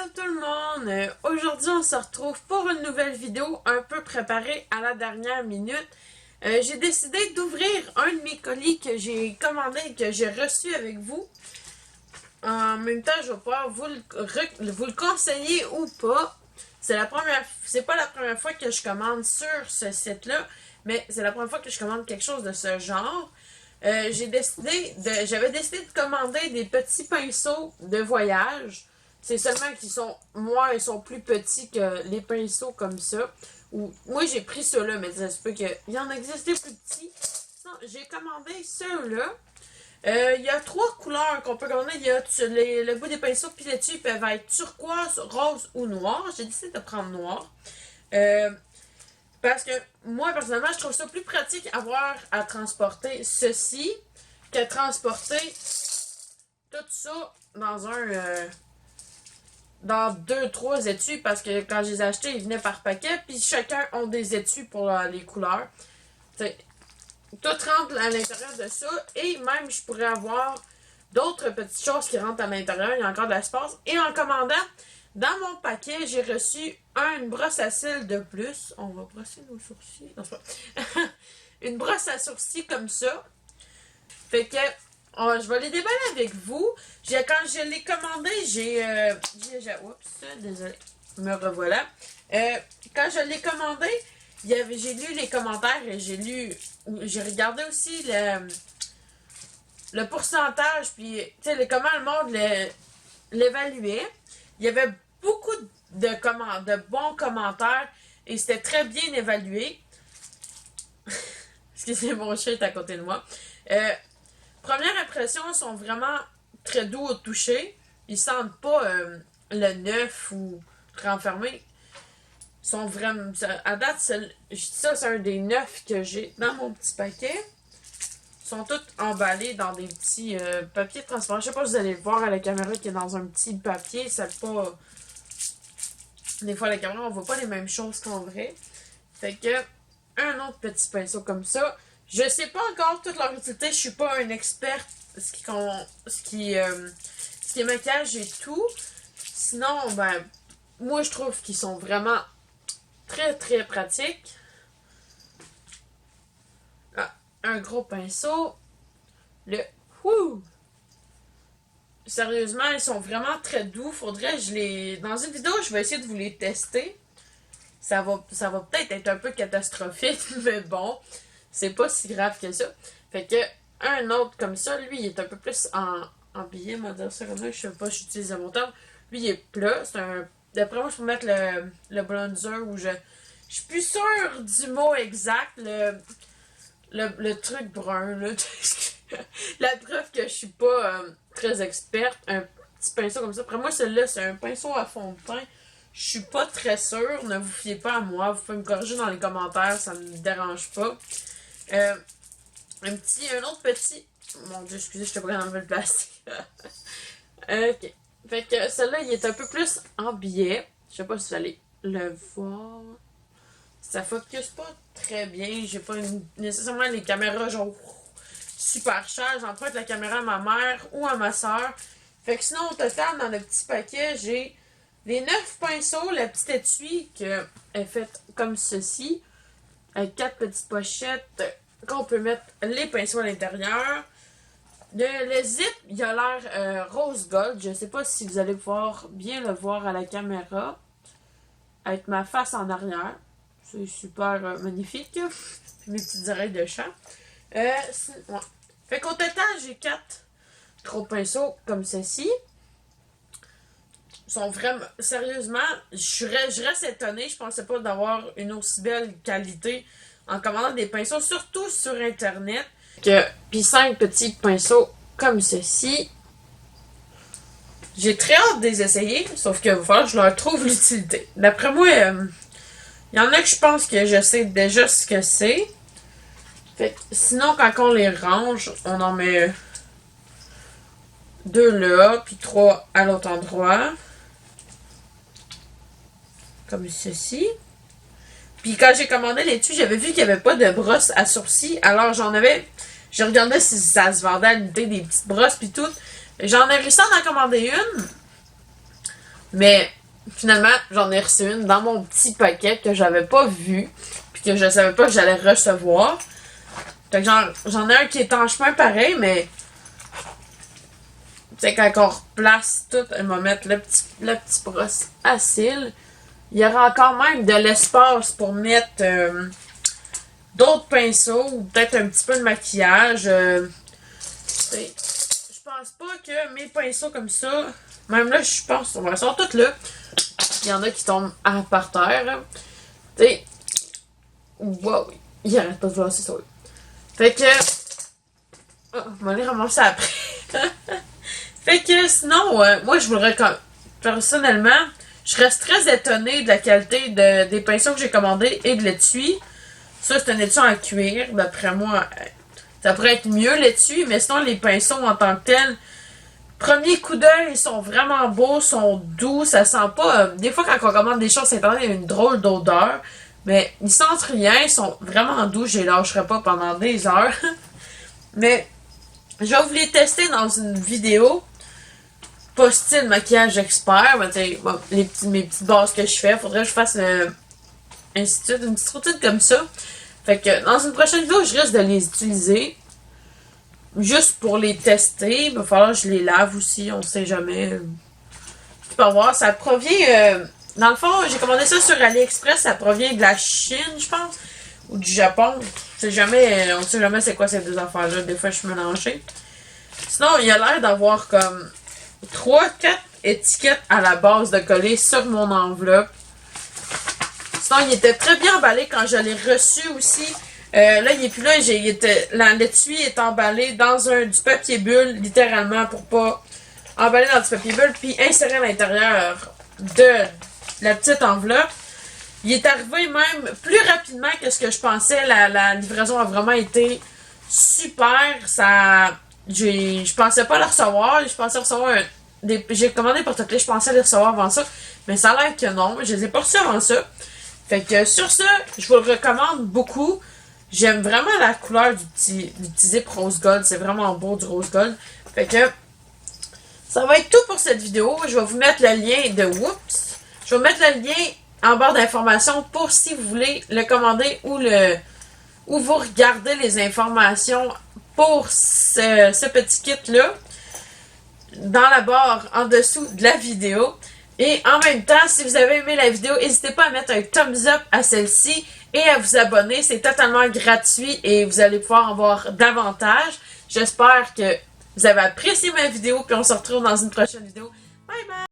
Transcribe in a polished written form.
Allô tout le monde! Aujourd'hui, on se retrouve pour une nouvelle vidéo un peu préparée à la dernière minute. J'ai décidé d'ouvrir un de mes colis que j'ai commandé et que j'ai reçu avec vous. En même temps, je vais pouvoir vous le conseiller ou pas. C'est pas la première fois que je commande sur ce site-là, mais c'est la première fois que je commande quelque chose de ce genre. J'avais décidé de commander des petits pinceaux de voyage. C'est seulement ils sont plus petits que les pinceaux comme ça. Moi, j'ai pris ceux-là, mais ça se peut qu'il y en existe des plus petits. Sinon, j'ai commandé ceux-là. Il y a trois couleurs qu'on peut commander. Il y a le bout des pinceaux, puis les dessus, ils peuvent être turquoise, rose ou noir. J'ai décidé de prendre noir. Euh, Parce que moi, personnellement, je trouve ça plus pratique avoir à transporter ceci que transporter tout ça dans deux, trois étuis. Parce que quand je les ai achetés, ils venaient par paquet. Puis chacun a des étuis pour les couleurs. T'sais, tout rentre à l'intérieur de ça. Et même, je pourrais avoir d'autres petites choses qui rentrent à l'intérieur. Il y a encore de l'espace. Et en commandant, dans mon paquet, j'ai reçu une brosse à cils de plus. On va brosser nos sourcils. Non, c'est pas. Une brosse à sourcils comme ça. Fait que je vais les déballer avec vous. Quand je l'ai commandé, oups, désolé. Me revoilà. Quand je l'ai commandé, j'ai lu les commentaires et j'ai regardé aussi le pourcentage, puis comment le monde l'évaluait. Il y avait beaucoup de bons commentaires et c'était très bien évalué. Excusez, mon chat est à côté de moi. Première impression, ils sont vraiment très doux au toucher. Ils sentent pas le neuf ou renfermé. Ils sont vraiment. À date, c'est un des neufs que j'ai dans mon petit paquet. Ils sont tous emballés dans des petits papiers transparents. Je sais pas si vous allez le voir à la caméra qui est dans un petit papier. Ça pas. Des fois, à la caméra, on voit pas les mêmes choses qu'en vrai. Fait que, un autre petit pinceau comme ça. Je sais pas encore toute leur utilité. Je suis pas un expert ce qui est maquillage et tout. Sinon, ben, moi, je trouve qu'ils sont vraiment très, très pratiques. Ah, un gros pinceau. Le Wouh! Sérieusement, ils sont vraiment très doux. Faudrait Dans une vidéo, je vais essayer de vous les tester. Ça va peut-être être un peu catastrophique, mais bon, c'est pas si grave que ça. Fait que, un autre comme ça, lui, il est un peu plus en billet, on va dire ça comme ça. Je sais pas, j'utilise le mon terme. Lui, il est plat. D'après moi, je peux mettre le bronzer ou je suis plus sûre du mot exact. Le truc brun, là. La preuve que je suis pas très experte. Un petit pinceau comme ça. Après moi, celui-là, c'est un pinceau à fond de teint. Je suis pas très sûre. Ne vous fiez pas à moi. Vous pouvez me corriger dans les commentaires. Ça me dérange pas. Un autre petit. Mon Dieu, excusez, je t'ai pas enlevé le plastique. Ok. Fait que celui-là, il est un peu plus en billet. Je sais pas si vous allez le voir. Ça focus pas très bien. J'ai pas nécessairement les caméras genre super chères. J'emprunte la caméra à ma mère ou à ma soeur. Fait que sinon, au total, dans le petit paquet, j'ai les 9 pinceaux, la petite étui qui est faite comme ceci, avec 4 petites pochettes qu'on peut mettre les pinceaux à l'intérieur. Le zip, il a l'air rose gold. Je sais pas si vous allez pouvoir bien le voir à la caméra. Avec ma face en arrière. C'est super magnifique. Puis mes petites oreilles de chat. Ouais. Fait qu'au total, j'ai 4 gros pinceaux comme ceci. Sont vraiment. Sérieusement, je reste étonnée. Je pensais pas d'avoir une aussi belle qualité en commandant des pinceaux, surtout sur internet. Puis 5 petits pinceaux comme ceci. J'ai très hâte de les essayer, sauf que va falloir que je leur trouve l'utilité. D'après moi, il y en a que je pense que je sais déjà ce que c'est. Fait que sinon, quand on les range, on en met 2 là, puis 3 à l'autre endroit. Comme ceci. Puis quand j'ai commandé l'étui, j'avais vu qu'il n'y avait pas de brosse à sourcils. Alors je regardais si ça se vendait à l'unité des petites brosses puis tout. J'en ai réussi à en commander une. Mais finalement, j'en ai reçu une dans mon petit paquet que j'avais pas vu, puis que je savais pas que j'allais recevoir. Fait que j'en ai un qui est en chemin pareil, mais tu sais, quand on replace tout, elle va mettre le petit brosse à cils. Il y aura encore même de l'espace pour mettre d'autres pinceaux ou peut-être un petit peu de maquillage. Je pense pas que mes pinceaux comme ça, même là, je pense, ils sont tous là. Il y en a qui tombent par terre. Tu sais, wow, il arrête pas de voir, c'est ça. Fait que, oh, on va les ramasser après. Fait que sinon, moi je vous le recommande. Personnellement, je reste très étonnée de la qualité des pinceaux que j'ai commandés et de l'étui. Ça, c'est un étui en cuir. D'après moi, ça pourrait être mieux l'étui, mais sinon, les pinceaux en tant que tels, premier coup d'œil, ils sont vraiment beaux, sont doux, ça sent pas. Des fois, quand on commande des choses sur Internet, il y a une drôle d'odeur. Mais ils sentent rien, ils sont vraiment doux, je les lâcherai pas pendant des heures. Mais je vais vous les tester dans une vidéo. Pas style maquillage expert, mais bon, mes petites bases que je fais, faudrait que je fasse une petite routine comme ça. Fait que dans une prochaine vidéo, je risque de les utiliser. Juste pour les tester. Il va falloir que je les lave aussi, on sait jamais. Tu peux voir, ça provient. Dans le fond, j'ai commandé ça sur AliExpress, ça provient de la Chine, je pense. Ou du Japon. On sait jamais c'est quoi ces deux affaires-là. Des fois, je suis mélangée. Sinon, il a l'air d'avoir comme 3-4 étiquettes à la base de coller sur mon enveloppe. Sinon, il était très bien emballé quand je l'ai reçu aussi. Là, il est plus là. L'étui est emballé dans du papier bulle, littéralement, pour pas emballer dans du papier bulle, puis insérer à l'intérieur de la petite enveloppe. Il est arrivé même plus rapidement que ce que je pensais. La livraison a vraiment été super. Je pensais pas le recevoir. Je pensais recevoir j'ai commandé porte-clés. Je pensais les recevoir avant ça. Mais ça a l'air que non. Je les ai pas reçus avant ça. Fait que sur ça, je vous le recommande beaucoup. J'aime vraiment la couleur du petit zip rose gold. C'est vraiment beau du rose gold. Fait que ça va être tout pour cette vidéo. Je vais vous mettre le lien de Whoops. Je vais vous mettre le lien en barre d'informations pour si vous voulez le commander ou vous regardez les informations pour ce petit kit-là dans la barre en dessous de la vidéo. Et en même temps, si vous avez aimé la vidéo, n'hésitez pas à mettre un thumbs up à celle-ci et à vous abonner. C'est totalement gratuit et vous allez pouvoir en voir davantage. J'espère que vous avez apprécié ma vidéo, puis on se retrouve dans une prochaine vidéo.